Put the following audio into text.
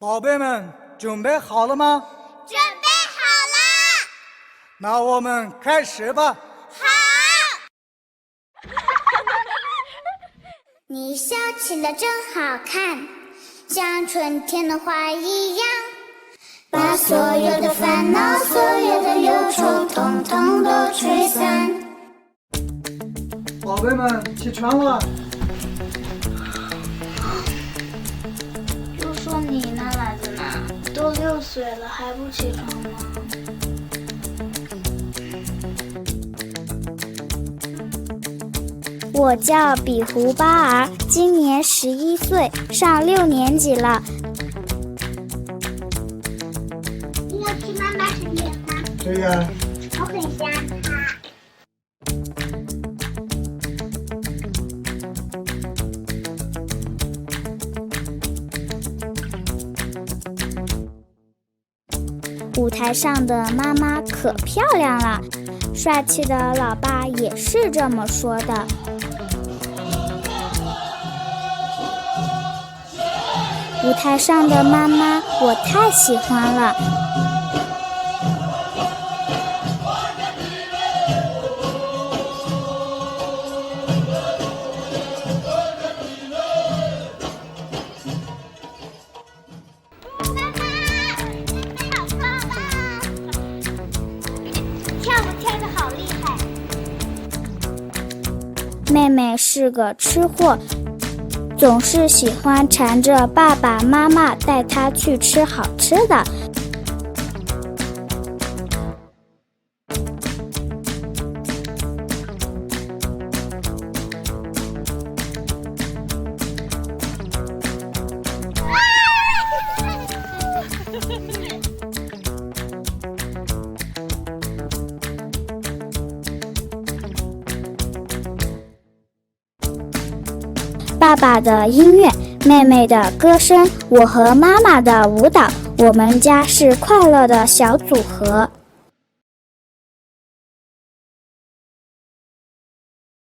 宝贝们，准备好了吗？准备好啦！那我们开始吧。好。你笑起来真好看，像春天的花一样，把所有的烦恼、所有的忧愁，统统都吹散。宝贝们，起床了。就说你呢，奶子呢？都6岁了还不起床吗？我叫比胡巴尔，今年11岁，上6年级了。你要去妈妈身边吗？对呀。我很想她。舞台上的妈妈可漂亮了，帅气的老爸也是这么说的。舞台上的妈妈我太喜欢了。妹妹是个吃货，总是喜欢缠着爸爸妈妈带她去吃好吃的。爸爸的音乐，妹妹的歌声，我和妈妈的舞蹈，我们家是快乐的小组合。